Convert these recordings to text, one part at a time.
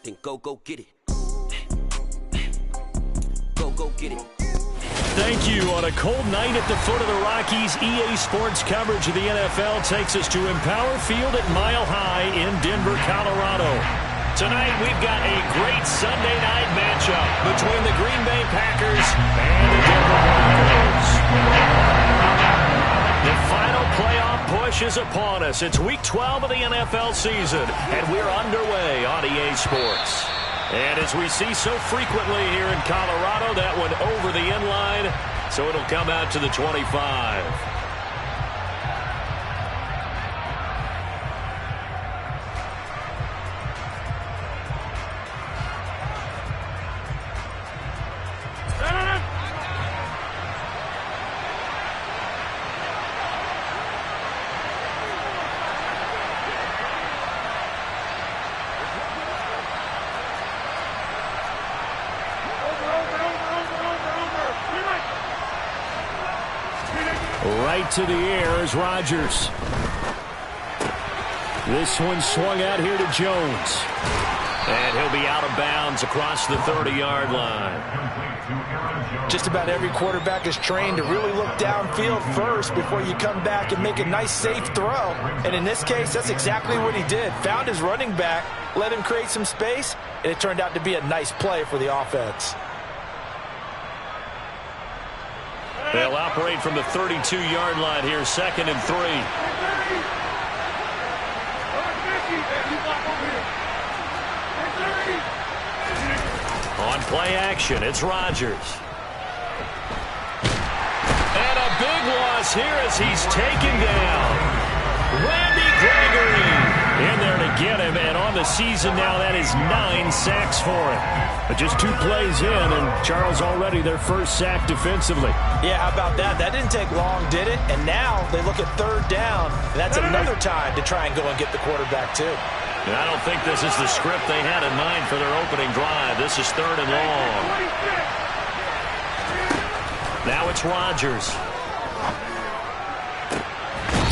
then go get it. Go get it. Thank you. On a cold night at the foot of the Rockies, EA Sports coverage of the NFL takes us to Empower Field at Mile High in Denver, Colorado. Tonight, we've got a great Sunday night matchup between the Green Bay Packers and the Denver Broncos. The final playoff push is upon us. It's Week 12 of the NFL season, and we're underway on EA Sports. And as we see so frequently here in Colorado, that one over the end line, so it'll come out to the 25. Right to the air is Rodgers. This one swung out here to Jones. And he'll be out of bounds across the 30-yard line. Just about every quarterback is trained to really look downfield first before you come back and make a nice, safe throw. And in this case, that's exactly what he did. Found his running back, let him create some space, and it turned out to be a nice play for the offense. They'll operate from the 32-yard line here, 2nd and 3. On play action, it's Rodgers. And a big loss here as he's taken down. Randy Gregory in there to get him, and on the season now, that is 9 sacks for him. But just 2 plays in, and Charles already their first sack defensively. Yeah, how about that? That didn't take long, did it? And now they look at 3rd down, and that's another time to try and go and get the quarterback, too. And I don't think this is the script they had in mind for their opening drive. This is 3rd and long. Now it's Rodgers.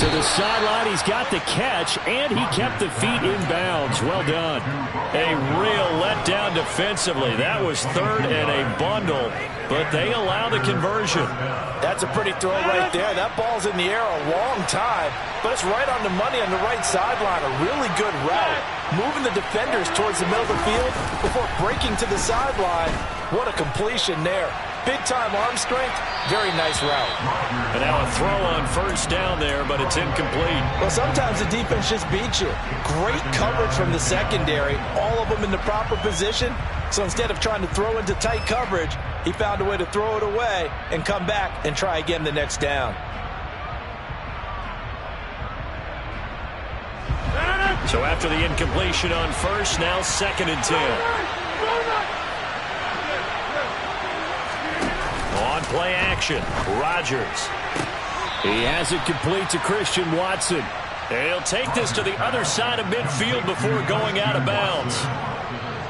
To the sideline, he's got the catch, and he kept the feet in bounds. Well done. A real letdown defensively. That was 3rd and a bundle, but they allow the conversion. That's a pretty throw right there. That ball's in the air a long time, but it's right on the money on the right sideline. A really good route. Moving the defenders towards the middle of the field before breaking to the sideline. What a completion there. Big-time arm strength. Very nice route. And now a throw on 1st down there, but it's incomplete. Well, sometimes the defense just beats you. Great coverage from the secondary. All of them in the proper position. So instead of trying to throw into tight coverage, he found a way to throw it away and come back and try again the next down. So after the incompletion on 1st, now 2nd and 10. On play action, Rodgers. He has it complete to Christian Watson. He'll take this to the other side of midfield before going out of bounds.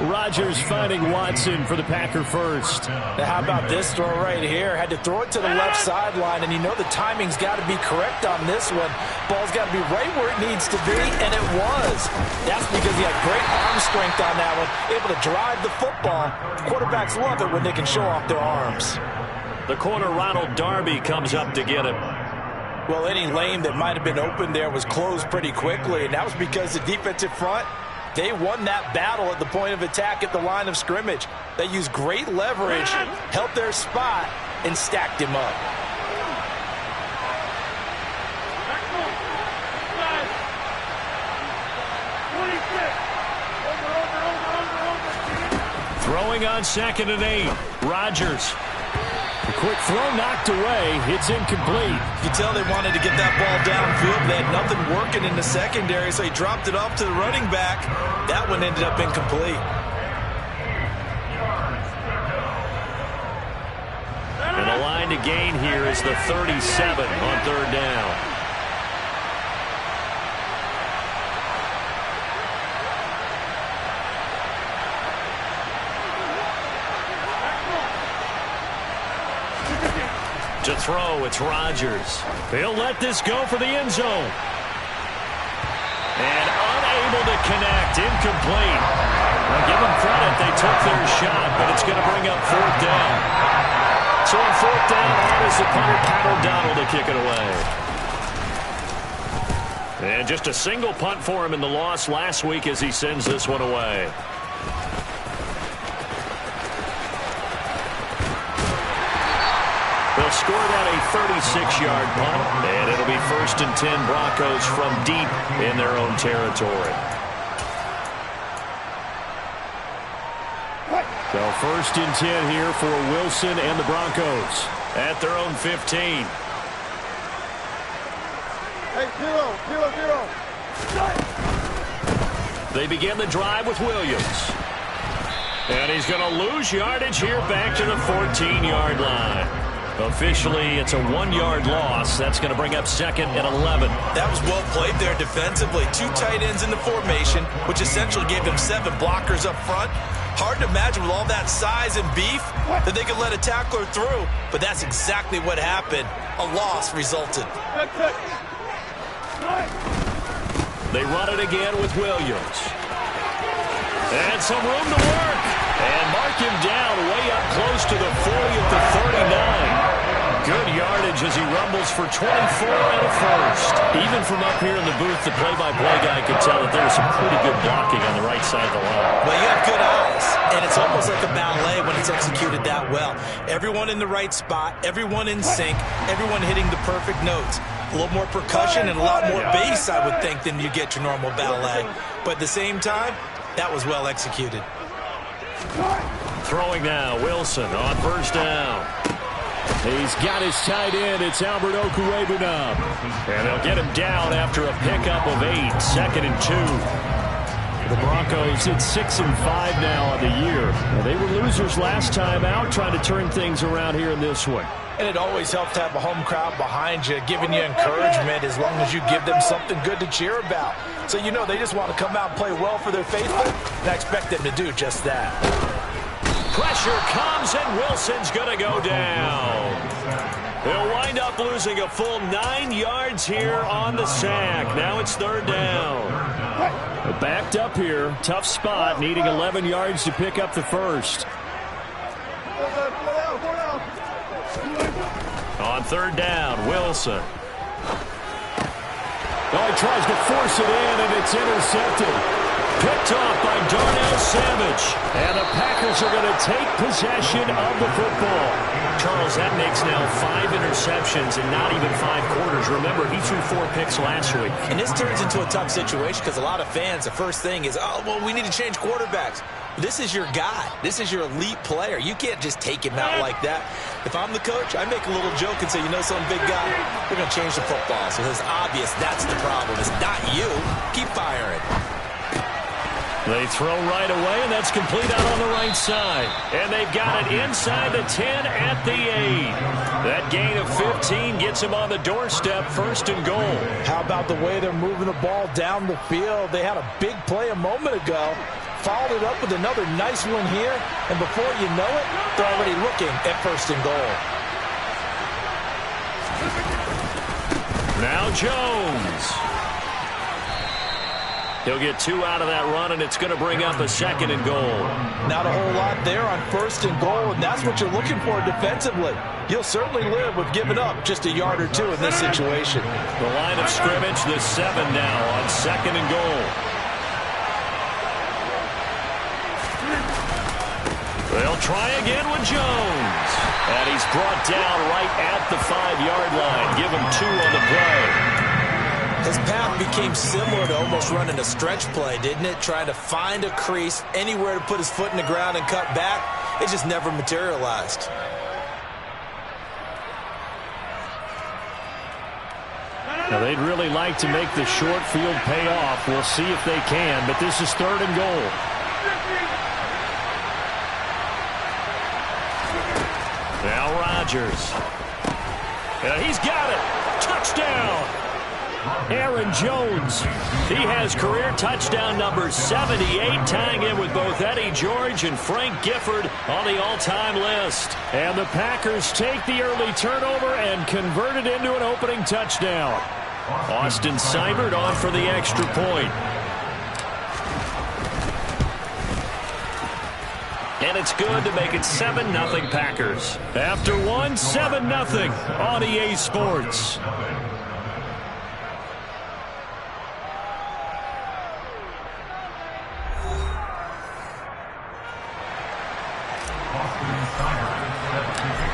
Rodgers finding Watson for the Packer first. Now how about this throw right here? Had to throw it to the left sideline, and you know the timing's got to be correct on this one. Ball's got to be right where it needs to be, and it was. That's because he had great arm strength on that one, able to drive the football. Quarterbacks love it when they can show off their arms. The corner, Ronald Darby, comes up to get him. Well, any lane that might have been open there was closed pretty quickly, and that was because the defensive front, they won that battle at the point of attack at the line of scrimmage. They used great leverage, held their spot, and stacked him up. Throwing on 2nd and 8, Rodgers. A quick throw knocked away. It's incomplete. You can tell they wanted to get that ball downfield. They had nothing working in the secondary, so he dropped it off to the running back. That one ended up incomplete. And the line to gain here is the 37 on 3rd down. To throw, it's Rodgers. He'll let this go for the end zone. And unable to connect, incomplete. Well, give them credit. They took their shot, but it's going to bring up fourth down. So on fourth down, that is the punter, Pat O'Donnell, to kick it away. And just a single punt for him in the loss last week as he sends this one away. They'll score that a 36-yard punt, and it'll be 1st and 10 Broncos from deep in their own territory. So 1st and 10 here for Wilson and the Broncos at their own 15. Hey, zero. They begin the drive with Williams. And he's going to lose yardage here back to the 14-yard line. Officially, it's a 1-yard loss. That's going to bring up 2nd and 11. That was well played there defensively. 2 tight ends in the formation, which essentially gave them 7 blockers up front. Hard to imagine with all that size and beef that they could let a tackler through. But that's exactly what happened. A loss resulted. They run it again with Williams. And some room to work. And mark him down way up close to the 40 at the 39. Good yardage as he rumbles for 24 and a first. Even from up here in the booth, the play-by-play guy could tell that there was some pretty good blocking on the right side of the line. Well, you have good eyes, and it's almost like a ballet when it's executed that well. Everyone in the right spot, everyone in sync, everyone hitting the perfect notes. A little more percussion and a lot more bass, I would think, than you get your normal ballet. But at the same time, that was well executed. Throwing now, Wilson on 1st down. He's got his tight end. It's Albert Okwuegbunam. And they'll get him down after a pickup of 8. 2nd and 2. The Broncos at 6 and 5 now on the year. They were losers last time out, trying to turn things around here in this one. And it always helps to have a home crowd behind you, giving you encouragement as long as you give them something good to cheer about. So you know they just want to come out and play well for their faithful, and I expect them to do just that. Pressure comes, and Wilson's going to go down. They'll wind up losing a full 9 yards here on the sack. Now it's 3rd down. Backed up here. Tough spot, needing 11 yards to pick up the first. On 3rd down, Wilson. Oh, he tries to force it in, and it's intercepted. Picked off by Darnell Savage. And the Packers are going to take possession of the football. Charles, that makes now 5 interceptions in not even 5 quarters. Remember, he threw 4 picks last week. And this turns into a tough situation because a lot of fans, the first thing is, oh, well, we need to change quarterbacks. This is your guy. This is your elite player. You can't just take him out like that. If I'm the coach, I make a little joke and say, you know some big guy, we're going to change the football. So it's obvious that's the problem. It's not you. Keep firing. They throw right away, and that's complete out on the right side. And they've got it inside the 10 at the 8. That gain of 15 gets him on the doorstep, 1st and goal. How about the way they're moving the ball down the field? They had a big play a moment ago. Followed it up with another nice one here. And before you know it, they're already looking at 1st and goal. Now Jones. He'll get 2 out of that run, and it's going to bring up a 2nd and goal. Not a whole lot there on 1st and goal, and that's what you're looking for defensively. You'll certainly live with giving up just a yard or 2 in this situation. The line of scrimmage, the 7 now on 2nd and goal. They'll try again with Jones. And he's brought down right at the 5-yard line. Give him 2 on the play. His path became similar to almost running a stretch play, didn't it? Trying to find a crease, anywhere to put his foot in the ground and cut back. It just never materialized. Now, they'd really like to make the short field pay off. We'll see if they can, but this is 3rd and goal. Now Rodgers. He's got it. Touchdown. Aaron Jones. He has career touchdown number 78, tying in with both Eddie George and Frank Gifford on the all-time list. And the Packers take the early turnover and convert it into an opening touchdown. Austin Seibert on for the extra point. it's good to make it 7-0 Packers. After one, 7-0 on EA Sports.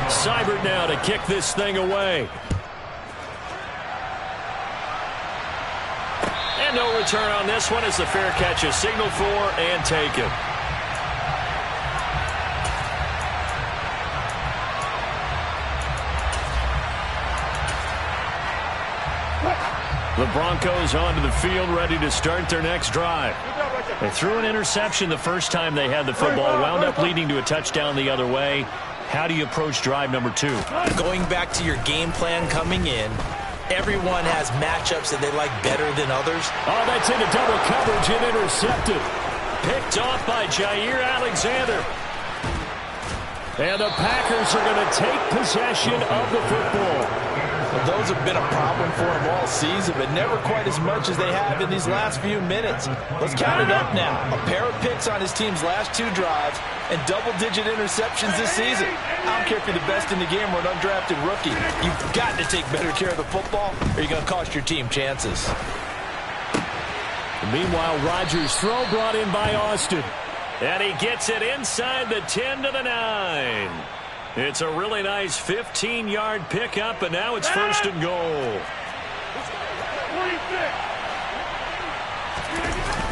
Seibert now to kick this thing away. And no return on this one as the fair catch is signaled for and taken. The Broncos onto the field ready to start their next drive. They threw an interception the first time they had the football, wound up leading to a touchdown the other way. How do you approach drive number 2? Going back to your game plan coming in, everyone has matchups that they like better than others. Oh, that's into double coverage and intercepted. Picked off by Jair Alexander. And the Packers are going to take possession of the football. Well, those have been a problem for them all season, but never quite as much as they have in these last few minutes. Let's count it up now. A pair of picks on his team's last 2 drives and double-digit interceptions this season. I don't care if you're the best in the game or an undrafted rookie. You've got to take better care of the football or you're going to cost your team chances. Meanwhile, Rodgers' throw brought in by Austin. And he gets it inside the 10 to the 9. It's a really nice 15-yard pickup, and now it's 1st and goal.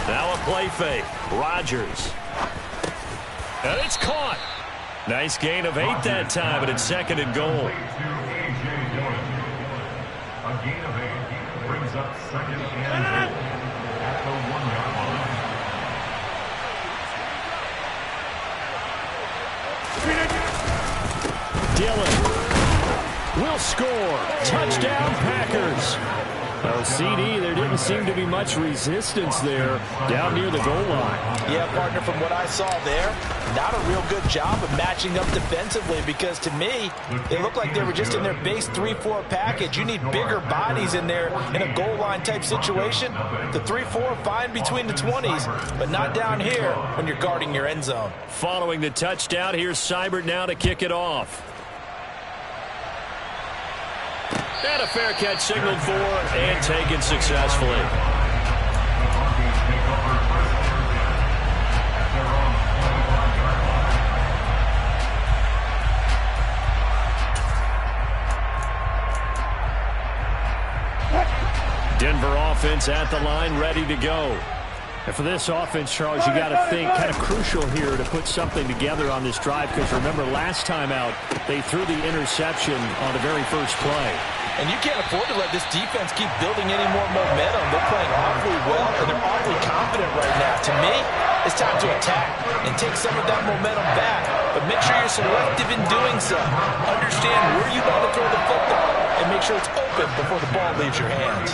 Now a play fake. Rodgers. And it's caught. Nice gain of 8 that time, but it's 2nd and goal. A gain of 8 brings up 2nd and goal at the 1-yard line. Dillon will score. Touchdown, Packers. Well, CD, there didn't seem to be much resistance there down near the goal line. Yeah, partner, from what I saw there, not a real good job of matching up defensively because to me, it looked like they were just in their base 3-4 package. You need bigger bodies in there in a goal line type situation. The 3-4 fine between the 20s, but not down here when you're guarding your end zone. Following the touchdown, here's Seibert now to kick it off. And a fair catch signaled for and taken successfully. Denver offense at the line, ready to go. And for this offense, Charles, you got to think kind of crucial here to put something together on this drive because remember last time out they threw the interception on the very first play. And you can't afford to let this defense keep building any more momentum. They're playing awfully well, and they're awfully confident right now. To me, it's time to attack and take some of that momentum back. But make sure you're selective in doing so. Understand where you want to throw the football and make sure it's open before the ball leaves your hands.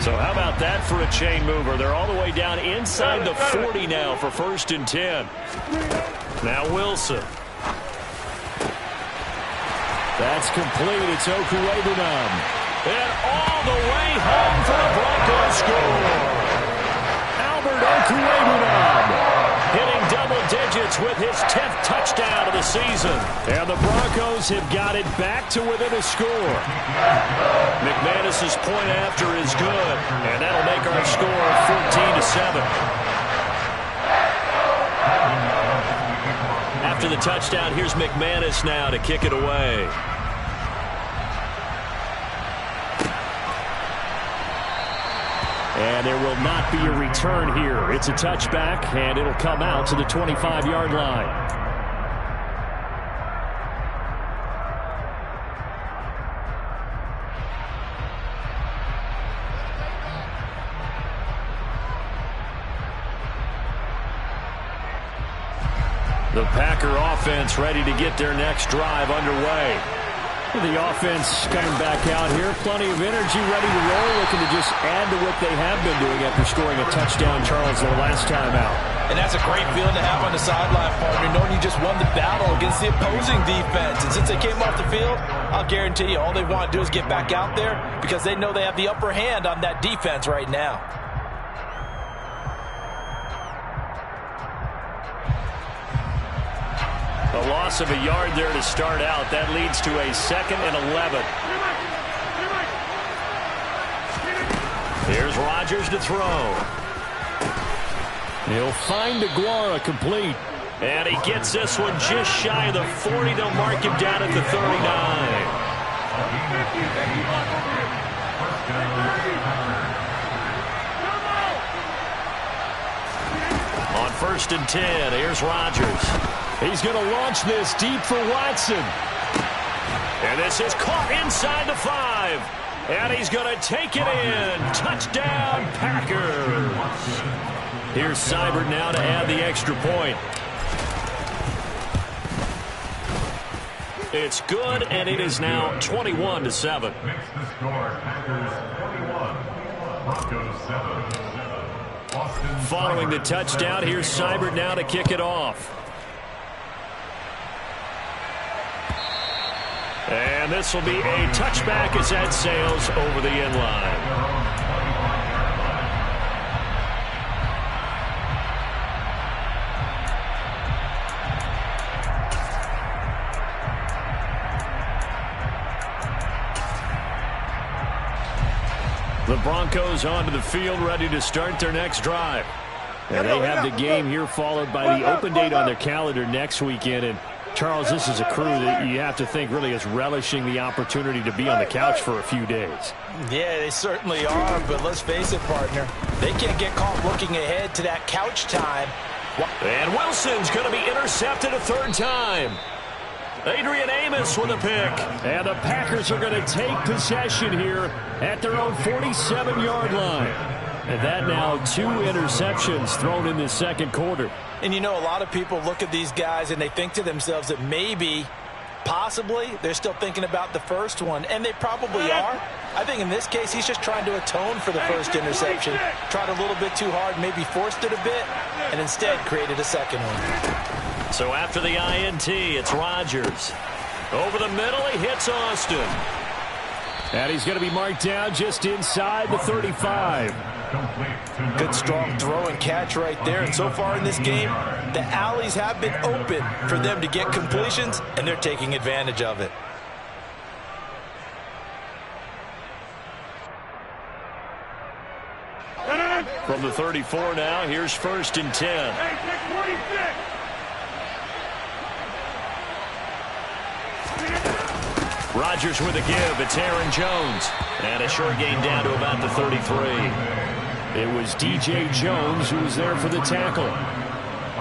So how about that for a chain mover? They're all the way down inside the 40 now for 1st and 10. Now Wilson. That's complete. It's Okuwebunam. And all the way home for the Broncos score. Albert Okuwebunam hitting double digits with his 10th touchdown of the season. And the Broncos have got it back to within a score. McManus's point after is good, and that'll make our score 14-7. After the touchdown, here's McManus now to kick it away. And there will not be a return here. It's a touchback, and it'll come out to the 25-yard line. The Packer offense ready to get their next drive underway. The offense coming back out here. Plenty of energy, ready to roll, looking to just add to what they have been doing after scoring a touchdown, Charles, their last time out. And that's a great feeling to have on the sideline, partner, knowing you just won the battle against the opposing defense. And since they came off the field, I'll guarantee you all they want to do is get back out there because they know they have the upper hand on that defense right now. A loss of a yard there to start out. That leads to a 2nd and 11. Here's Rodgers to throw. He'll find Aguara complete. And he gets this one just shy of the 40. They'll mark him down at the 39. On 1st and 10, here's Rodgers. He's going to launch this deep for Watson. And this is caught inside the 5. And he's going to take it in. Touchdown, Packers. Here's Seibert now to add the extra point. It's good, and it is now 21-7. Makes the score Packers 21, Broncos 7. Following the touchdown, here's Seibert now to kick it off. And this will be a touchback as that sails over the end line. The Broncos onto the field, ready to start their next drive. And they have the game here followed by the open date on their calendar next weekend. And Charles, this is a crew that you have to think really is relishing the opportunity to be on the couch for a few days. Yeah, they certainly are, but let's face it, partner. They can't get caught looking ahead to that couch time. And Wilson's going to be intercepted a 3rd time. Adrian Amos with a pick. And the Packers are going to take possession here at their own 47-yard line. And that now 2 interceptions thrown in the 2nd quarter. And you know, a lot of people look at these guys and they think to themselves that maybe, possibly, they're still thinking about the first one. And they probably are. I think in this case, he's just trying to atone for the first interception. Tried a little bit too hard, maybe forced it a bit, and instead created a 2nd one. So after the INT, it's Rodgers. Over the middle, he hits Austin. And he's going to be marked down just inside the 35. Good strong throw and catch right there. And so far in this game, the alleys have been open for them to get completions, and they're taking advantage of it. From the 34 now, here's 1st and 10. Rodgers with a give. It's Aaron Jones. And a short gain down to about the 33. It was DJ Jones who was there for the tackle.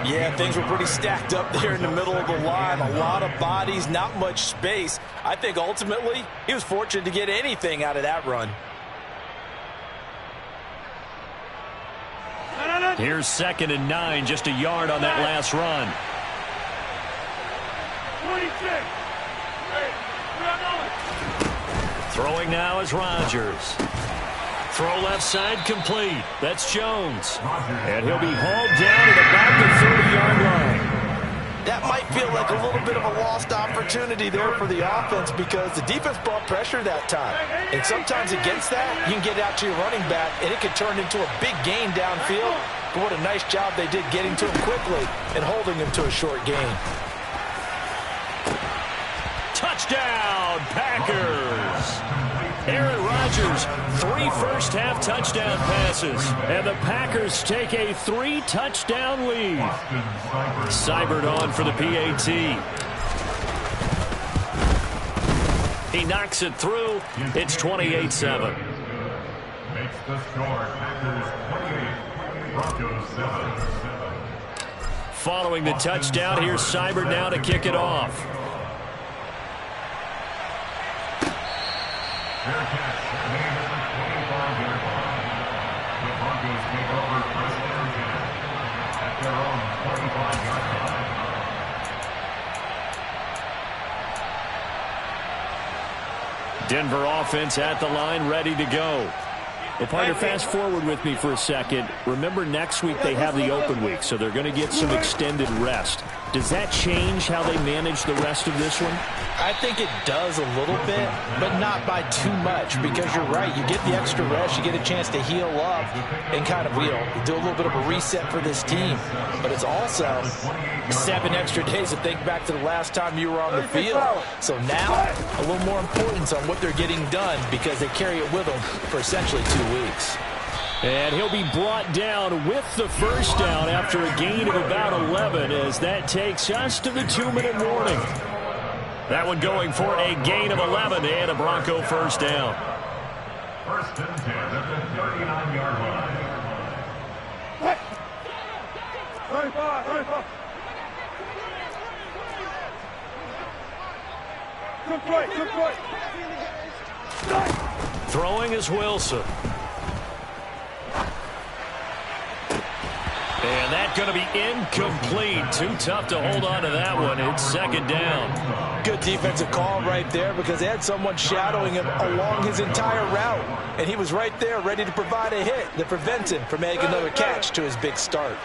Yeah, things were pretty stacked up there in the middle of the line. A lot of bodies, not much space. I think ultimately he was fortunate to get anything out of that run. Here's 2nd and 9, just a yard on that last run. 26. Throwing now is Rodgers. Throw left side complete. That's Jones. And he'll be hauled down at about the 30-yard line. That might feel like a little bit of a lost opportunity there for the offense because the defense brought pressure that time. And sometimes against that, you can get out to your running back, and it could turn into a big gain downfield. But what a nice job they did getting to him quickly and holding him to a short gain. Touchdown, Packers! Aaron Rodgers, 3 first-half touchdown passes. And the Packers take a 3-touchdown lead. Seibert on for the PAT. He knocks it through. It's 28-7. Makes the score Packers 28, Broncos 7. Following the touchdown, here's Seibert now to kick it off. Fair catch, made at the 25-yard line. The Broncos take over first and 10 at their own 25-yard line. Denver offense at the line, ready to go. Well, partner, fast forward with me for a second. Remember, next week they have the open week, so they're going to get some extended rest. Does that change how they manage the rest of this one? I think it does a little bit, but not by too much, because you're right. You get the extra rest. You get a chance to heal up and kind of, do a little bit of a reset for this team. But it's also 7 extra days to think back to the last time you were on the field. So now, a little more importance on what they're getting done, because they carry it with them for essentially 2 weeks. And he'll be brought down with the first down after a gain of about 11, as that takes us to the 2-minute warning. That one going for a gain of 11 and a Bronco first down. First and 10 at the 39-yard line. Hey! 35, 35. Good play. Throwing is Wilson. And that's going to be incomplete. Too tough to hold on to that one. It's second down. Good defensive call right there, because they had someone shadowing him along his entire route. And he was right there ready to provide a hit that prevents him from making another catch to his big start.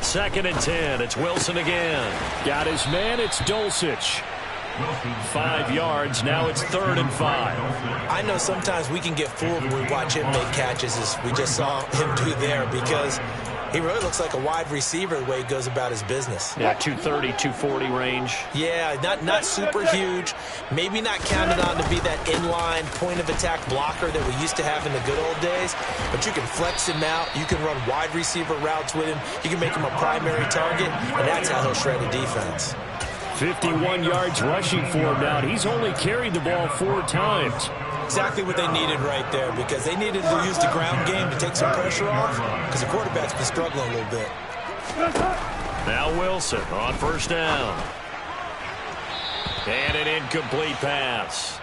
Second and 10. It's Wilson again. Got his man. It's Dulcich. 5 yards. Now it's 3rd and 5. I know sometimes we can get fooled when we watch him make catches, as we just saw him do there, because he really looks like a wide receiver the way he goes about his business. Yeah, 230, 240 range. Yeah, not super huge. Maybe not counted on to be that inline point-of-attack blocker that we used to have in the good old days, but you can flex him out. You can run wide receiver routes with him. You can make him a primary target, and that's how he'll shred a defense. 51 yards rushing for him now. He's only carried the ball 4 times. Exactly what they needed right there, because they needed to use the ground game to take some pressure off, because the quarterback's been struggling a little bit. Now Wilson on first down. And an incomplete pass.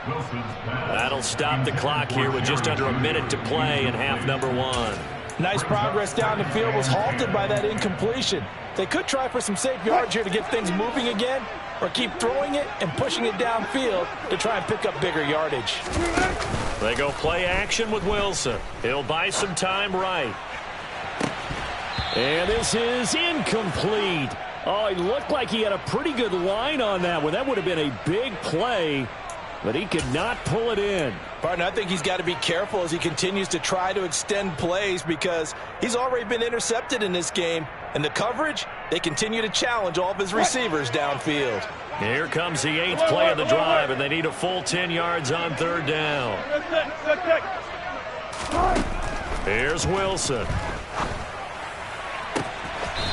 That'll stop the clock here with just under a minute to play in half number 1. Nice progress down the field was halted by that incompletion. They could try for some safe yards here to get things moving again, or keep throwing it and pushing it downfield to try and pick up bigger yardage. They go play action with Wilson. He'll buy some time right. And this is incomplete. Oh, he looked like he had a pretty good line on that one. That would have been a big play, but he could not pull it in. Partner, I think he's got to be careful as he continues to try to extend plays, because he's already been intercepted in this game. And the coverage, they continue to challenge all of his receivers downfield. Here comes the 8th play of the drive, and they need a full 10 yards on 3rd down. Here's Wilson.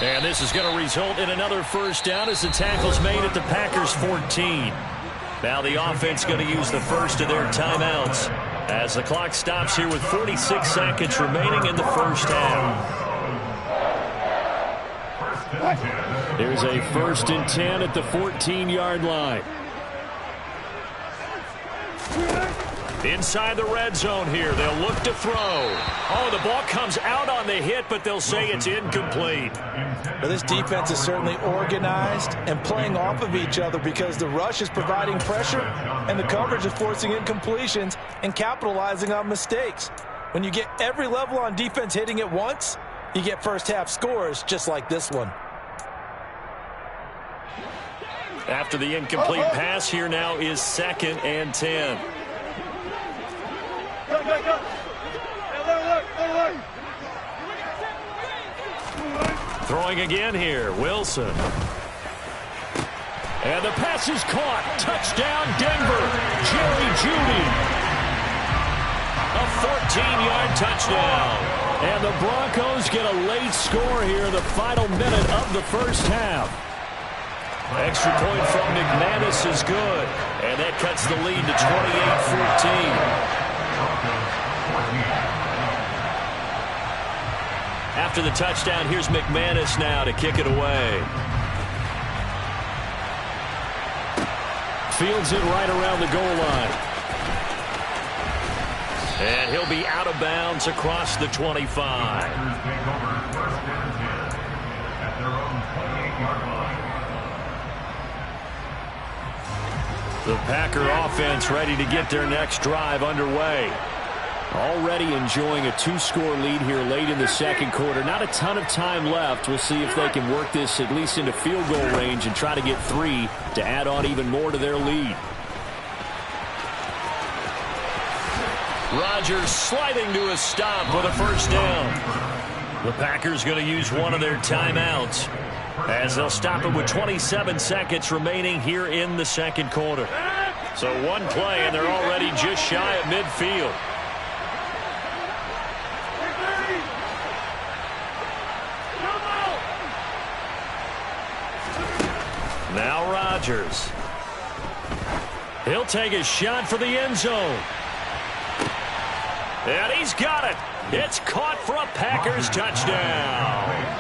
And this is going to result in another first down as the tackle's made at the Packers' 14. Now the offense going to use the first of their timeouts as the clock stops here with 46 seconds remaining in the first half. There's a 1st and 10 at the 14-yard line. Inside the red zone here. They'll look to throw. Oh, the ball comes out on the hit, but they'll say it's incomplete. Well, this defense is certainly organized and playing off of each other, because the rush is providing pressure and the coverage is forcing incompletions and capitalizing on mistakes. When you get every level on defense hitting at once, you get first-half scores just like this one. After the incomplete pass, here now is 2nd and 10. Throwing again here, Wilson. And the pass is caught. Touchdown, Denver. Jerry Jeudy. A 14-yard touchdown. And the Broncos get a late score here in the final minute of the first half. Extra point from McManus is good. And that cuts the lead to 28-14. After the touchdown, here's McManus now to kick it away. Fields it right around the goal line. And he'll be out of bounds across the 25. The Packer offense ready to get their next drive underway. Already enjoying a 2-score lead here late in the second quarter. Not a ton of time left. We'll see if they can work this at least into field goal range and try to get 3 to add on even more to their lead. Rodgers sliding to a stop with a first down. The Packers going to use one of their timeouts as they'll stop it with 27 seconds remaining here in the second quarter. So one play, and they're already just shy of midfield. Now Rodgers. He'll take a shot for the end zone. And he's got it. It's caught for a Packers touchdown.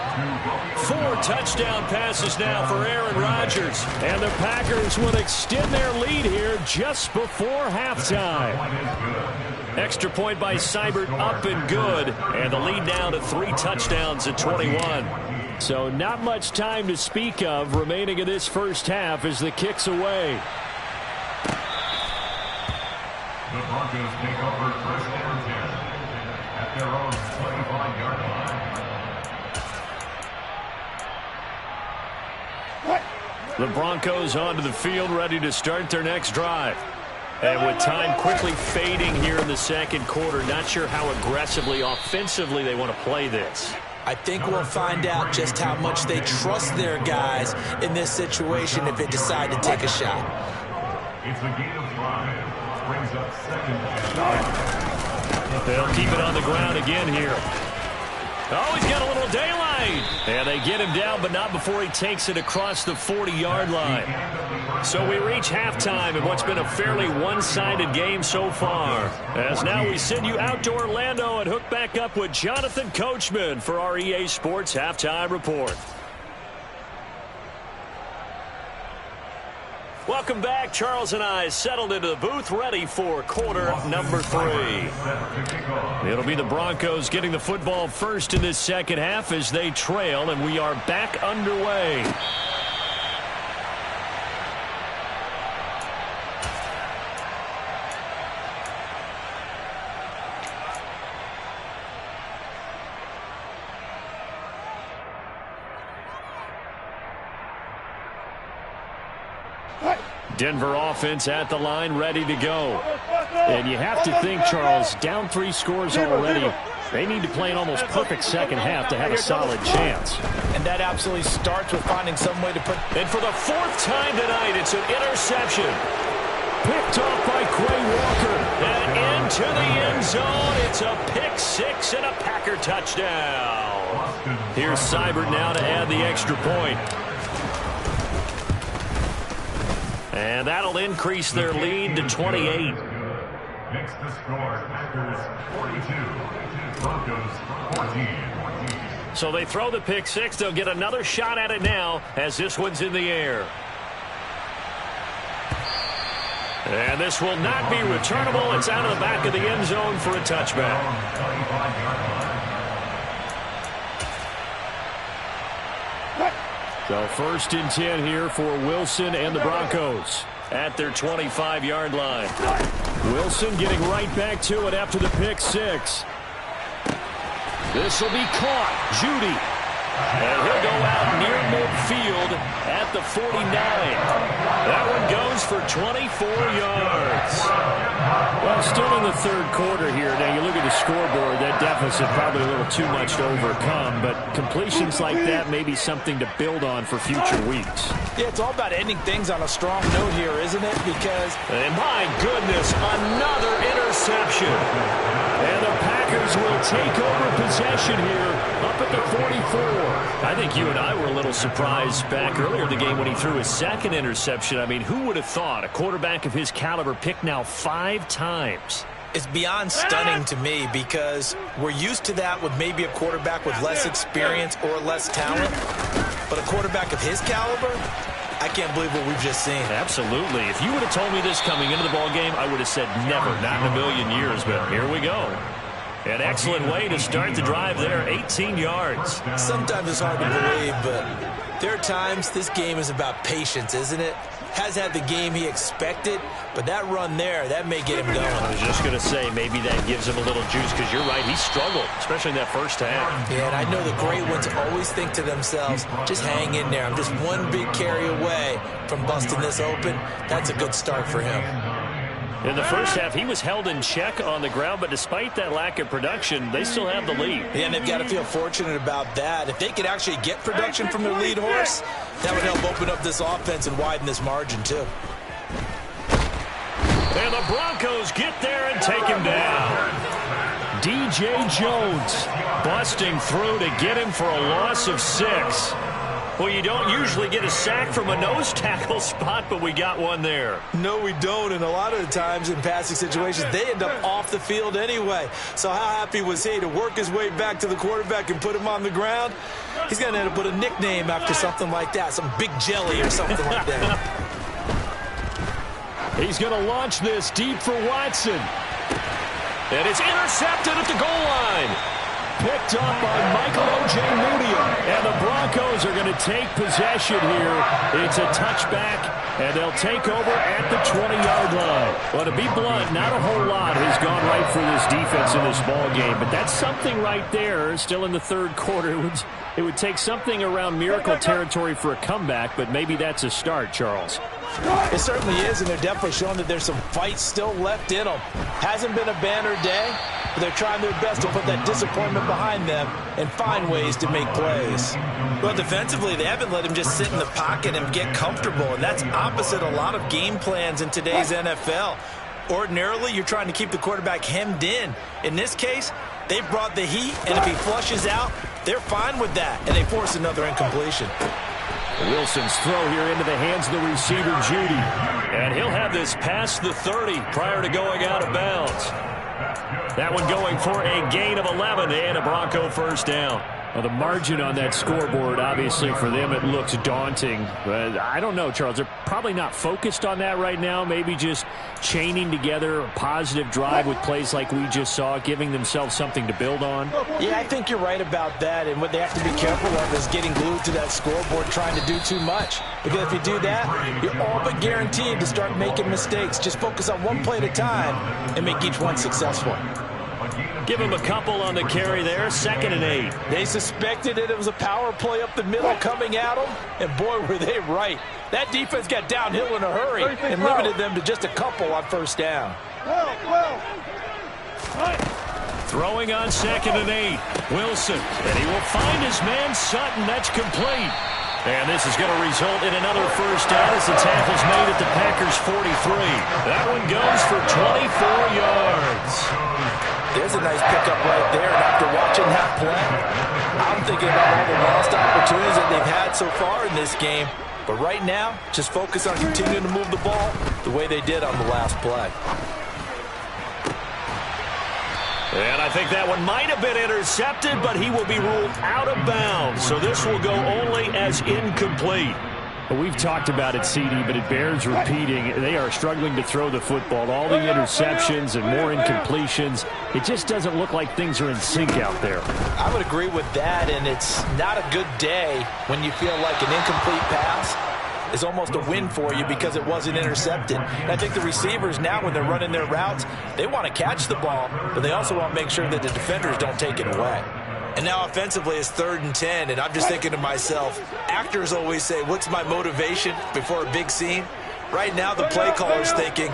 4 touchdown passes now for Aaron Rodgers. And the Packers will extend their lead here just before halftime. Extra point by Seibert up and good. And the lead down to 3 touchdowns at 21. So not much time to speak of remaining in this first half as the kick's away. The Broncos take over first and 10 at their own 25-yard line. The Broncos onto the field ready to start their next drive. And with time quickly fading here in the second quarter, not sure how aggressively, offensively they want to play this. I think we'll find out just how much they trust their guys in this situation if they decide to take a shot. It's a gain of 5. Brings up second and 5. They'll keep it on the ground again here. Oh, he's got a little daylight. And they get him down, but not before he takes it across the 40-yard line. So we reach halftime in what's been a fairly one-sided game so far. As now we send you out to Orlando and hook back up with Jonathan Coachman for our EA Sports Halftime Report. Welcome back. Charles and I settled into the booth ready for quarter number 3. It'll be the Broncos getting the football first in this second half as they trail, and we are back underway. Denver offense at the line, ready to go. And you have to think, Charles, down 3 scores already. They need to play an almost perfect second half to have a solid chance. And that absolutely starts with finding some way to put... And for the 4th time tonight, it's an interception. Picked off by Quay Walker. And into the end zone. It's a pick 6 and a Packer touchdown. Here's Seibert now to add the extra point. And that'll increase their lead to 28. Next to score, Packers 42, Broncos 14. So they throw the pick 6. They'll get another shot at it now as this one's in the air. And this will not be returnable. It's out of the back of the end zone for a touchback. So 1st and 10 here for Wilson and the Broncos at their 25-yard line. Wilson getting right back to it after the pick 6. This will be caught. Judy. And he'll go out near midfield at the 49. That one goes for 24 yards. Well, still in the 3rd quarter here. Now, you look at the scoreboard, that deficit probably a little too much to overcome, but completions like that may be something to build on for future weeks. Yeah, it's all about ending things on a strong note here, isn't it? Because... And my goodness, another interception. And the Packers will take over possession here up at the 44. I think you and I were a little surprised back earlier in the game when he threw his 2nd interception. I mean, who would have thought a quarterback of his caliber picked now 5 times? It's beyond stunning to me because we're used to that with maybe a quarterback with less experience or less talent. But a quarterback of his caliber, I can't believe what we've just seen. Absolutely. If you would have told me this coming into the ball game, I would have said never, not in a million years, but here we go. An excellent way to start the drive there, 18 yards. Sometimes it's hard to believe, but there are times this game is about patience, isn't it? Has had the game he expected, but that run there, that may get him going. I was just going to say, maybe that gives him a little juice, because you're right, he struggled, especially in that first half. Yeah, and I know the great ones always think to themselves, just hang in there. I'm just one big carry away from busting this open. That's a good start for him. In the first half, he was held in check on the ground, but despite that lack of production, they still have the lead. Yeah, and they've got to feel fortunate about that. If they could actually get production from their lead horse, that would help open up this offense and widen this margin, too. And the Broncos get there and take him down. DJ Jones busting through to get him for a loss of 6. Well, you don't usually get a sack from a nose tackle spot, but we got one there. No, we don't, and a lot of the times in passing situations, they end up off the field anyway. So how happy was he to work his way back to the quarterback and put him on the ground? He's going to end up with a nickname after something like that, some Big Jelly or something like that. He's going to launch this deep for Watson. And it's intercepted at the goal line. Picked up by Michael O.J. Mudia. And the Broncos are going to take possession here. It's a touchback, and they'll take over at the 20-yard line. Well, to be blunt, not a whole lot has gone right for this defense in this ball game, but that's something right there. Still in the third quarter. It would take something around miracle territory for a comeback, but maybe that's a start, Charles. It certainly is, and they're definitely showing that there's some fight still left in them. Hasn't been a banner day, but they're trying their best to put that disappointment behind them and find ways to make plays. Well, defensively, they haven't let him just sit in the pocket and get comfortable, and that's opposite a lot of game plans in today's NFL. Ordinarily, you're trying to keep the quarterback hemmed in. In this case, they brought the heat, and if he flushes out, they're fine with that, and they force another incompletion. Wilson's throw here into the hands of the receiver, Judy. And he'll have this past the 30 prior to going out of bounds. That one going for a gain of 11 and a Bronco first down. Well, the margin on that scoreboard, obviously, for them, it looks daunting. But I don't know, Charles. They're probably not focused on that right now. Maybe just chaining together a positive drive with plays like we just saw, giving themselves something to build on. Yeah, I think you're right about that. And what they have to be careful of is getting glued to that scoreboard trying to do too much. Because if you do that, you're all but guaranteed to start making mistakes. Just focus on one play at a time and make each one successful. Give him a couple on the carry there, 2nd and 8. They suspected it was a power play up the middle coming at them, and boy, were they right. That defense got downhill in a hurry and limited them to just a couple on first down. Throwing on 2nd and 8. Wilson, and he will find his man Sutton. That's complete. And this is going to result in another first down as the tackle's made at the Packers' 43. That one goes for 24 yards. There's a nice pickup right there, and after watching that play, I'm thinking about all the lost opportunities that they've had so far in this game. But right now, just focus on continuing to move the ball the way they did on the last play. And I think that one might have been intercepted, but he will be ruled out of bounds. So this will go only as incomplete. Well, we've talked about it, CD, but it bears repeating. They are struggling to throw the football. All the interceptions and more incompletions. It just doesn't look like things are in sync out there. I would agree with that, and it's not a good day when you feel like an incomplete pass is almost a win for you because it wasn't intercepted. And I think the receivers now, when they're running their routes, they want to catch the ball, but they also want to make sure that the defenders don't take it away. And now offensively it's 3rd and 10, and I'm just thinking to myself, actors always say, what's my motivation before a big scene? Right now the play caller's thinking,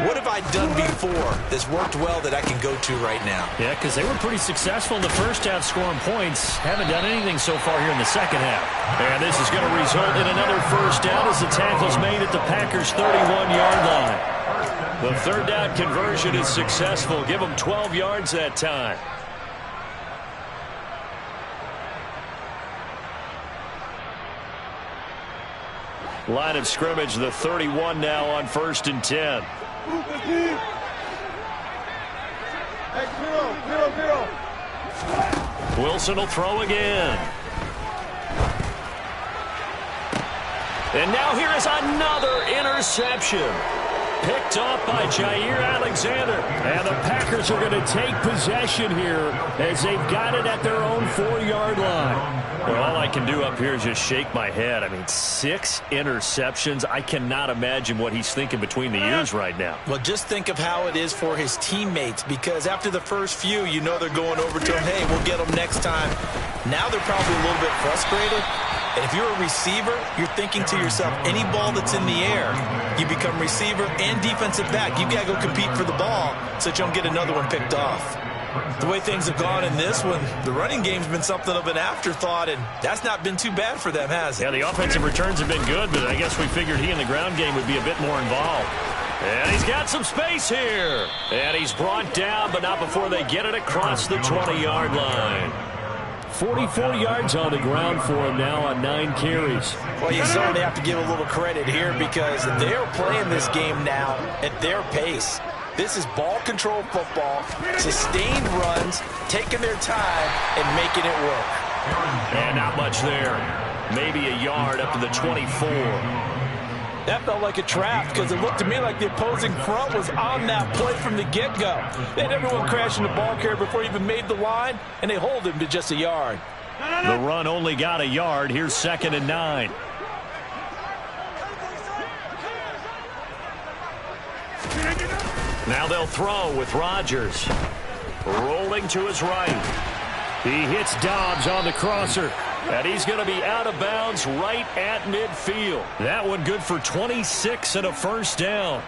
what have I done before that's worked well that I can go to right now? Yeah, because they were pretty successful in the first half scoring points. Haven't done anything so far here in the second half. And this is going to result in another first down as the tackle's made at the Packers' 31-yard line. The 3rd down conversion is successful. Give them 12 yards that time. Line of scrimmage, the 31 now on 1st and 10. Wilson will throw again. And now here is another interception. picked off by Jair Alexander. And the Packers are going to take possession here as they've got it at their own 4-yard line. Well, all I can do up here is just shake my head. I mean, 6 interceptions. I cannot imagine what he's thinking between the ears right now. Well, just think of how it is for his teammates, because after the first few, you know they're going over to him, hey, we'll get them next time. Now they're probably a little bit frustrated. And if you're a receiver, you're thinking to yourself, any ball that's in the air, you become receiver and defensive back. You got to go compete for the ball so that you don't get another one picked off. The way things have gone in this one, the running game's been something of an afterthought, and that's not been too bad for them, has it? Yeah, the offensive returns have been good, but I guess we figured he in the ground game would be a bit more involved. And he's got some space here. And he's brought down, but not before they get it across the 20-yard line. 44 yards on the ground for him now on 9 carries. Well, you certainly have to give a little credit here because they're playing this game now at their pace. This is ball control football, sustained runs, taking their time, and making it work. And not much there. Maybe a yard up to the 24. That felt like a trap because it looked to me like the opposing front was on that play from the get-go. They had everyone crashing the ball carrier before he even made the line, and they hold him to just a yard. The run only got a yard. Here's 2nd and 9. Now they'll throw with Rodgers. Rolling to his right. He hits Dobbs on the crosser. And he's going to be out of bounds right at midfield. That one good for 26 and a first down.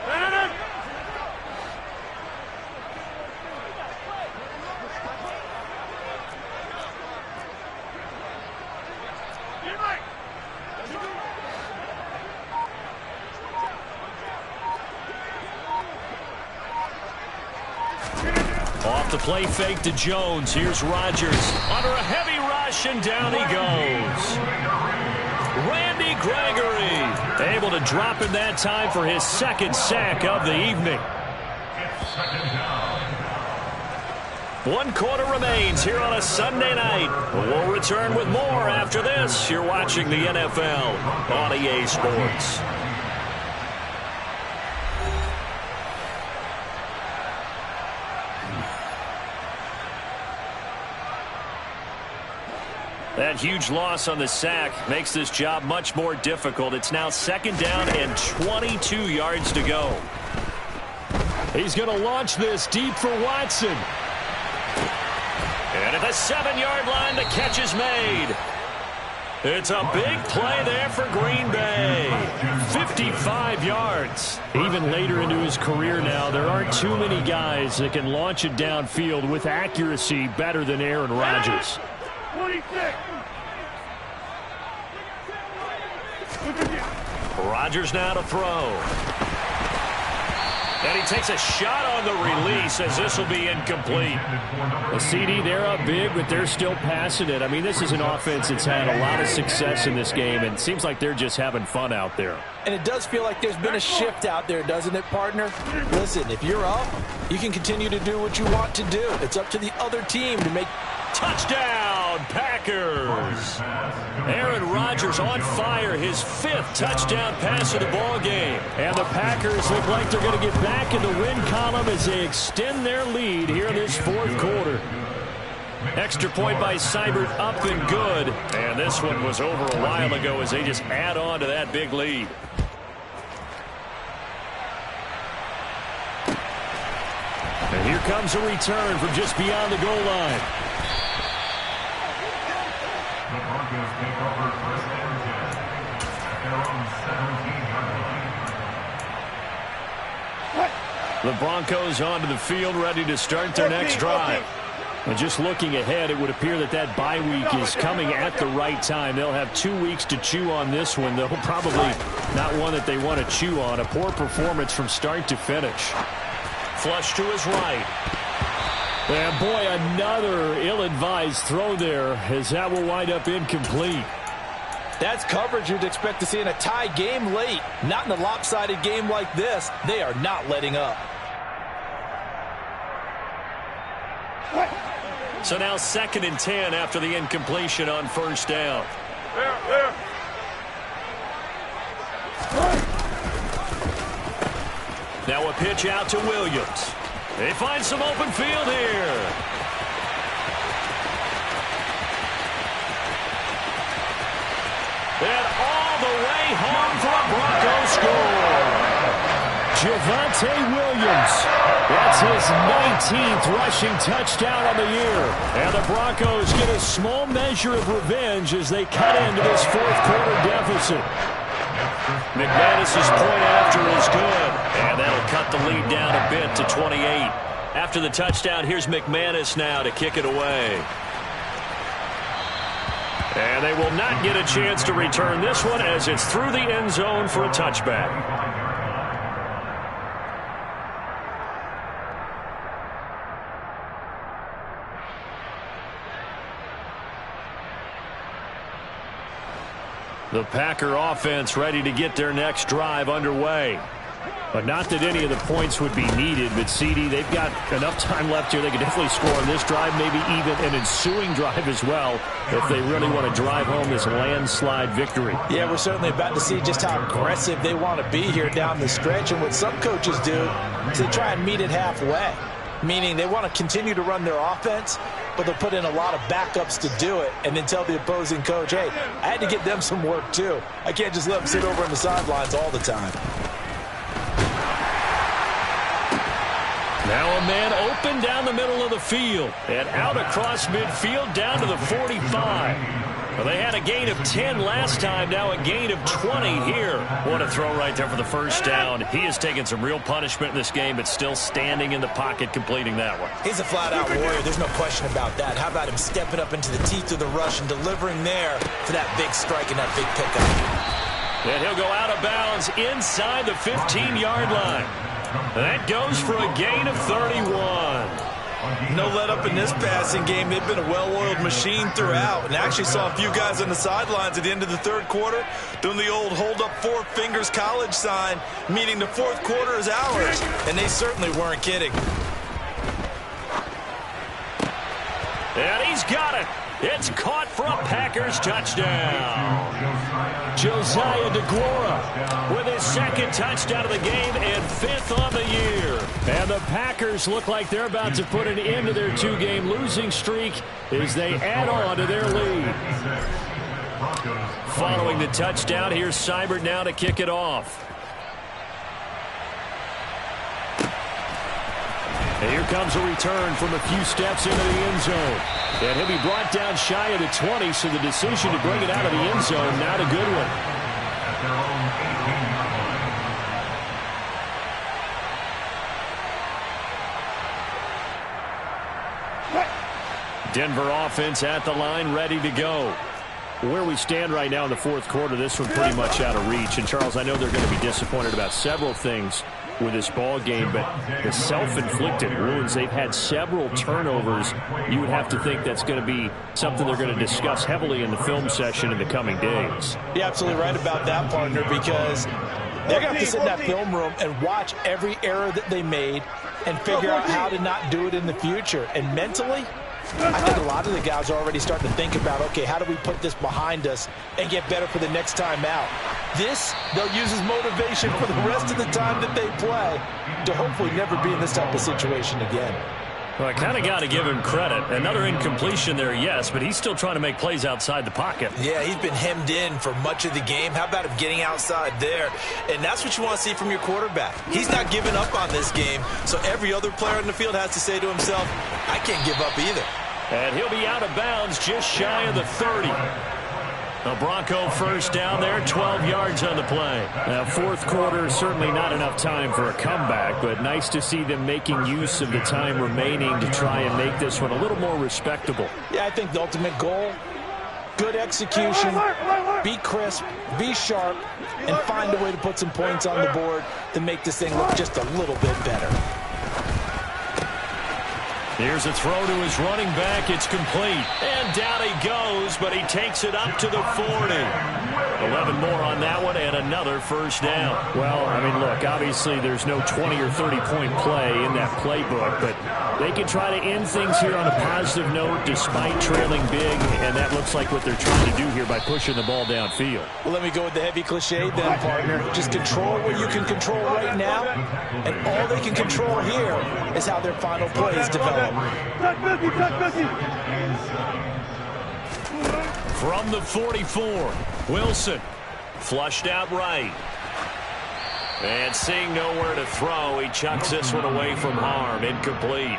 Off the play fake to Jones. Here's Rodgers under a heavy rush, and down he goes. Randy Gregory able to drop in that time for his 2nd sack of the evening. 1 quarter remains here on a Sunday night. We'll return with more after this. You're watching the NFL on EA Sports. That huge loss on the sack makes this job much more difficult. It's now 2nd down and 22 yards to go. He's going to launch this deep for Watson. And at the 7-yard line, the catch is made. It's a big play there for Green Bay. 55 yards. Even later into his career now, there aren't too many guys that can launch it downfield with accuracy better than Aaron Rodgers. 26. Rodgers now to throw. And he takes a shot on the release as this will be incomplete. The CD, they're up big, but they're still passing it. I mean, this is an offense that's had a lot of success in this game, and it seems like they're just having fun out there. And it does feel like there's been a shift out there, doesn't it, partner? Listen, if you're up, you can continue to do what you want to do. It's up to the other team to make... Touchdown, Packers! Aaron Rodgers on fire, his 5th touchdown pass of the ball game. And the Packers look like they're going to get back in the win column as they extend their lead here in this 4th quarter. Extra point by Seibert, up and good. And this one was over a while ago as they just add on to that big lead. And here comes a return from just beyond the goal line. The Broncos take over 1st and 10 at their own 17-yard line. The Broncos onto the field, ready to start their next drive. And just looking ahead, it would appear that that bye week is coming at the right time. They'll have 2 weeks to chew on this one, though probably not one that they want to chew on. A poor performance from start to finish. Flush to his right. And boy, another ill-advised throw there, as that will wind up incomplete. That's coverage you'd expect to see in a tie game late. Not in a lopsided game like this. They are not letting up. So now 2nd and 10 after the incompletion on 1st down. pitch out to Williams. They find some open field here. And all the way home for a Broncos score. Javonte Williams. That's his 19th rushing touchdown on the year. And the Broncos get a small measure of revenge as they cut into this fourth-quarter deficit. McManus's point after is good. And that'll cut the lead down a bit to 28. After the touchdown, here's McManus now to kick it away. And they will not get a chance to return this one as it's through the end zone for a touchback. The Packer offense ready to get their next drive underway. But not that any of the points would be needed, but CD, they've got enough time left here. They can definitely score on this drive, maybe even an ensuing drive as well, if they really want to drive home this landslide victory. Yeah, we're certainly about to see just how aggressive they want to be here down the stretch. And what some coaches do is they try and meet it halfway, meaning they want to continue to run their offense, but they'll put in a lot of backups to do it and then tell the opposing coach, hey, I had to get them some work too. I can't just let them sit over on the sidelines all the time. Now a man open down the middle of the field and out across midfield down to the 45. Well, they had a gain of 10 last time, now a gain of 20 here. What a throw right there for the first down. He has taken some real punishment in this game, but still standing in the pocket completing that one. He's a flat-out warrior. There's no question about that. How about him stepping up into the teeth of the rush and delivering there for that big strike and that big pickup. And he'll go out of bounds inside the 15-yard line. That goes for a gain of 31. No let up in this passing game. They've been a well-oiled machine throughout. And actually saw a few guys on the sidelines at the end of the third quarter doing the old hold up four fingers college sign, meaning the fourth quarter is ours. And they certainly weren't kidding. And he's got it. It's caught for a Packers touchdown. Josiah DeGuara with his second touchdown of the game and fifth on the year. And the Packers look like they're about to put an end to their two-game losing streak as they add on to their lead. Following the touchdown, here's Seibert now to kick it off. And here comes a return from a few steps into the end zone. And he'll be brought down shy of the 20, so the decision to bring it out of the end zone, not a good one. Denver offense at the line, ready to go. Where we stand right now in the fourth quarter, this one pretty much out of reach. And, Charles, I know they're going to be disappointed about several things with this ball game, but the self-inflicted wounds, they've had several turnovers. You would have to think that's going to be something they're going to discuss heavily in the film session in the coming days. You're absolutely right about that, partner, because they're going to have to sit in that film room and watch every error that they made and figure out how to not do it in the future. And mentally, I think a lot of the guys are already starting to think about, okay, how do we put this behind us and get better for the next time out? This, they'll use as motivation for the rest of the time that they play to hopefully never be in this type of situation again. Well, I kind of got to give him credit. Another incompletion there, yes, but he's still trying to make plays outside the pocket. Yeah, he's been hemmed in for much of the game. How about him getting outside there? And that's what you want to see from your quarterback. He's not giving up on this game, so every other player in the field has to say to himself, I can't give up either. And he'll be out of bounds just shy of the 30. A Bronco first down there, 12 yards on the play. Now, fourth quarter, certainly not enough time for a comeback, but nice to see them making use of the time remaining to try and make this one a little more respectable. Yeah, I think the ultimate goal, good execution, be crisp, be sharp, and find a way to put some points on the board to make this thing look just a little bit better. Here's a throw to his running back. It's complete. And down he goes, but he takes it up to the 40. 11 more on that one and another first down. Well, I mean, look, obviously there's no 20 or 30-point play in that playbook, but they can try to end things here on a positive note despite trailing big, and that looks like what they're trying to do here by pushing the ball downfield. Well, let me go with the heavy cliche then, partner. Just control what you can control right now, and all they can control here is how their final plays develop. From the 44, Wilson flushed out right. And seeing nowhere to throw, he chucks this one away from harm. Incomplete.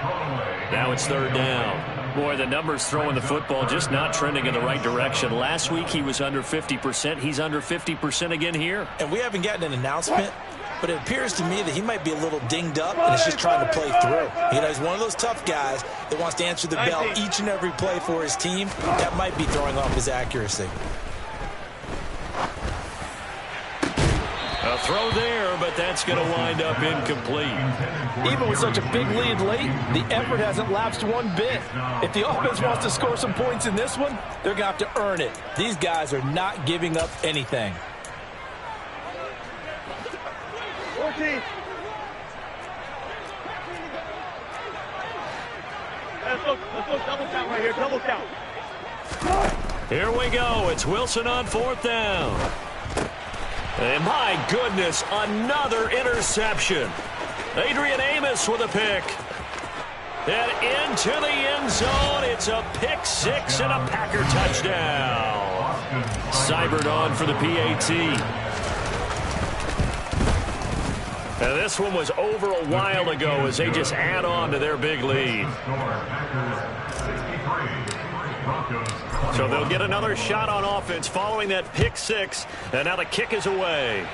Now it's third down. Boy, the numbers throwing the football just not trending in the right direction. Last week he was under 50%. He's under 50% again here. And we haven't gotten an announcement, but it appears to me that he might be a little dinged up and is just trying to play through. You know, he's one of those tough guys that wants to answer the bell each and every play for his team. That might be throwing off his accuracy. A throw there, but that's going to wind up incomplete. Even with such a big lead late, the effort hasn't lapsed one bit. If the offense wants to score some points in this one, they're going to have to earn it. These guys are not giving up anything. 14. Let's go double count right here, double count. Here we go. It's Wilson on fourth down. And my goodness, another interception. Adrian Amos with a pick. And into the end zone. It's a pick six and a Packer touchdown. Seibert on for the PAT. And this one was over a while ago as they just add on to their big lead. So they'll get another shot on offense following that pick six. And now the kick is away.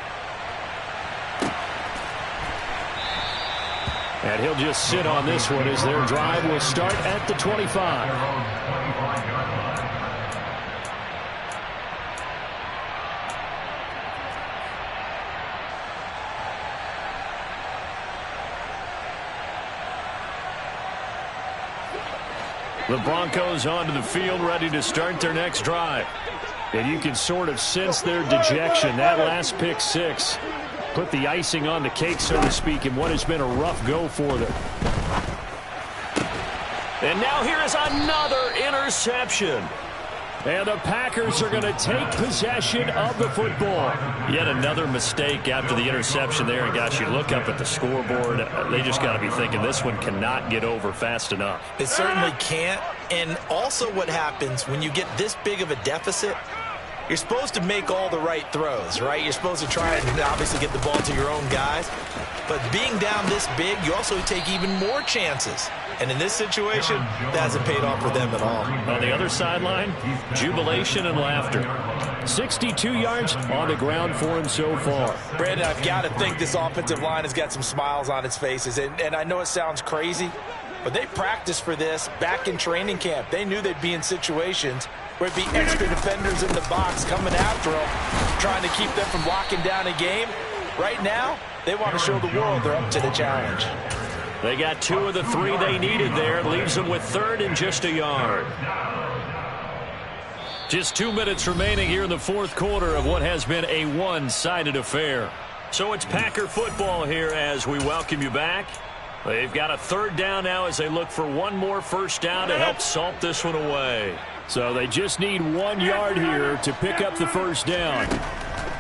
And he'll just sit on this one as their drive will start at the 25. The Broncos onto the field ready to start their next drive. And you can sort of sense their dejection. That last pick six put the icing on the cake, so to speak, in what has been a rough go for them. And now here is another interception. And the Packers are going to take possession of the football. Yet another mistake after the interception there. And, gosh, you look up at the scoreboard. They just got to be thinking this one cannot get over fast enough. It certainly can't. And also what happens when you get this big of a deficit, you're supposed to make all the right throws, right? You're supposed to try and obviously get the ball to your own guys. But being down this big, you also take even more chances. And in this situation, that hasn't paid off for them at all. On the other sideline, jubilation and laughter. 62 yards on the ground for him so far. Brandon, I've got to think this offensive line has got some smiles on its faces. And I know it sounds crazy, but they practiced for this back in training camp. They knew they'd be in situations where it'd be extra defenders in the box coming after them, trying to keep them from locking down a game. Right now, they want to show the world they're up to the challenge. They got 2 of the 3 they needed there. Leaves them with third and just a yard. Just 2 minutes remaining here in the fourth quarter of what has been a one-sided affair. So it's Packer football here as we welcome you back. They've got a third down now as they look for one more first down to help salt this one away. So they just need 1 yard here to pick up the first down.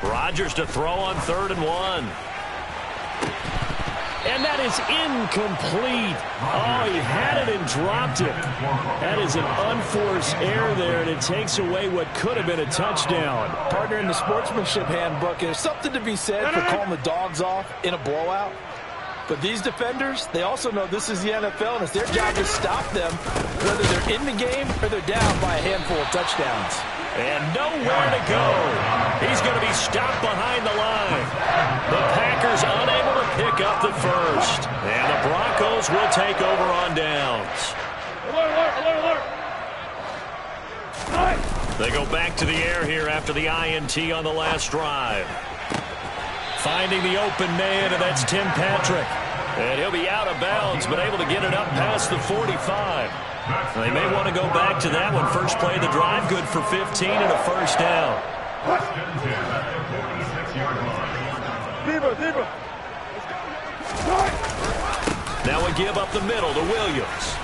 Rodgers to throw on 3rd and 1. And that is incomplete. Oh, he had it and dropped it. That is an unforced error there, and it takes away what could have been a touchdown. Partner, in the sportsmanship handbook, there's something to be said for calling the dogs off in a blowout. But these defenders, they also know this is the NFL, and it's their job to stop them, whether they're in the game or they're down by a handful of touchdowns. And nowhere to go. He's going to be stopped behind the line. The Packers unable to pick up the first. And the Broncos will take over on downs. Alert. They go back to the air here after the INT on the last drive. Finding the open man, and that's Tim Patrick. And he'll be out of bounds, but able to get it up past the 45. They may want to go back to that one. First play of the drive, good for 15 and a first down. First and 10 at the 46-yard line. Zebra. Now a give up the middle to Williams.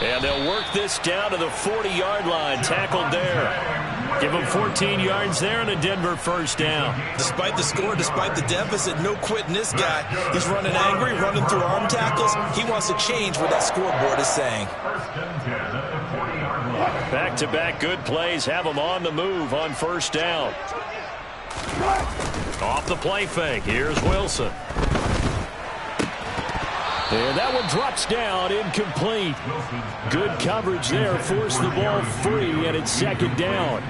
And they'll work this down to the 40-yard line. Tackled there. Give him 14 yards there and a Denver first down. Despite the score, despite the deficit, no quitting this guy. He's running angry, running through arm tackles. He wants to change what that scoreboard is saying. First and 10 at the 40-yard line. Back-to-back good plays have them on the move on first down. Off the play fake. Here's Wilson. And that one drops down, incomplete. Good coverage there, forced the ball free, and it's second down.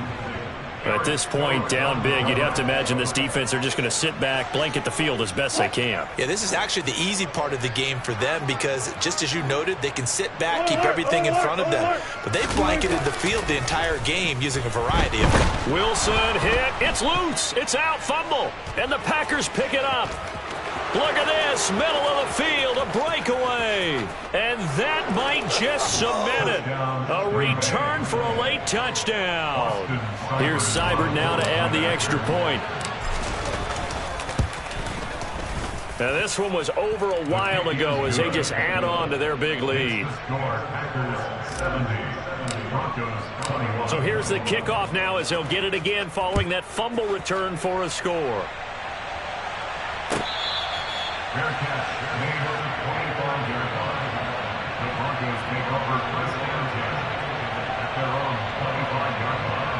At this point, down big, you'd have to imagine this defense are just going to sit back, blanket the field as best they can. Yeah, this is actually the easy part of the game for them because, just as you noted, they can sit back, keep everything in front of them. But they blanketed the field the entire game using a variety of... Wilson hit. It's loose. It's out. Fumble. And the Packers pick it up. Look at this, middle of the field, a breakaway. And that might just cement it. A return for a late touchdown. Here's Seibert now to add the extra point. Now this one was over a while ago as they just add on to their big lead. So here's the kickoff now as they'll get it again following that fumble return for a score. Fair catch, made on the 25-yard line. The Broncos take over first and 10 at their own 25-yard line.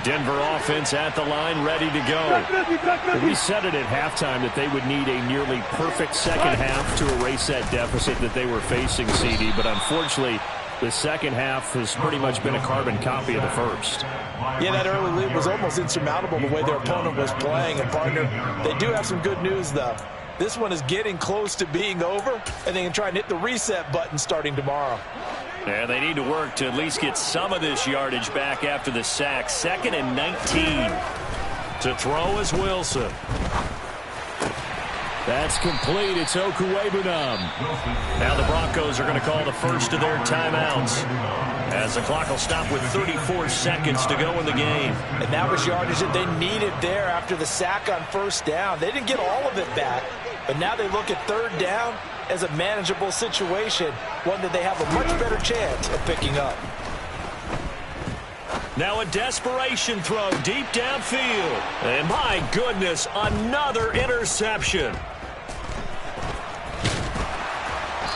Denver offense at the line, ready to go. We said it at halftime that they would need a nearly perfect second half to erase that deficit that they were facing, CD, but unfortunately, the second half has pretty much been a carbon copy of the first. Yeah, that early lead was almost insurmountable the way their opponent was playing. And, partner, they do have some good news, though. This one is getting close to being over, and they can try and hit the reset button starting tomorrow. And they need to work to at least get some of this yardage back after the sack. 2nd and 19. To throw is Wilson. That's complete. It's Okuwebunam. Now the Broncos are going to call the first of their timeouts as the clock will stop with 34 seconds to go in the game. And that was yardage that they needed there after the sack on first down. They didn't get all of it back, but now they look at third down as a manageable situation, one that they have a much better chance of picking up. Now a desperation throw deep downfield. And my goodness, another interception.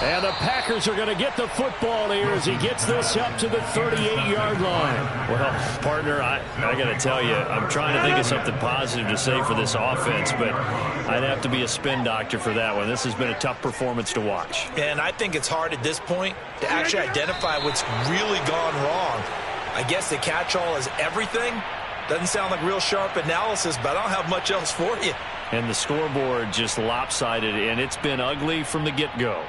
And the Packers are going to get the football here as he gets this up to the 38-yard line. Well, partner, I got to tell you, I'm trying to think of something positive to say for this offense, but I'd have to be a spin doctor for that one. This has been a tough performance to watch. And I think it's hard at this point to actually identify what's really gone wrong. I guess the catch-all is everything. Doesn't sound like real sharp analysis, but I don't have much else for you. And the scoreboard just lopsided, and it's been ugly from the get-go.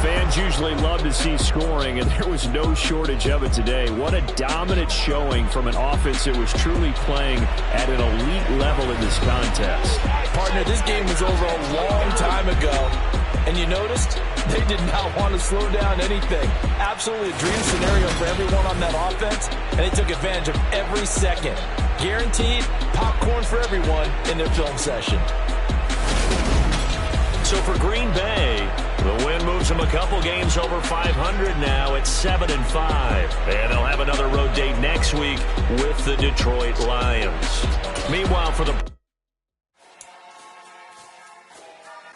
Fans usually love to see scoring, and there was no shortage of it today. What a dominant showing from an offense that was truly playing at an elite level in this contest. Partner, this game was over a long time ago, and you noticed they did not want to slow down anything. Absolutely a dream scenario for everyone on that offense, and they took advantage of every second. Guaranteed popcorn for everyone in their film session. So for Green Bay, the win moves them a couple games over 500 now at 7-5. And they'll have another road date next week with the Detroit Lions. Meanwhile, for the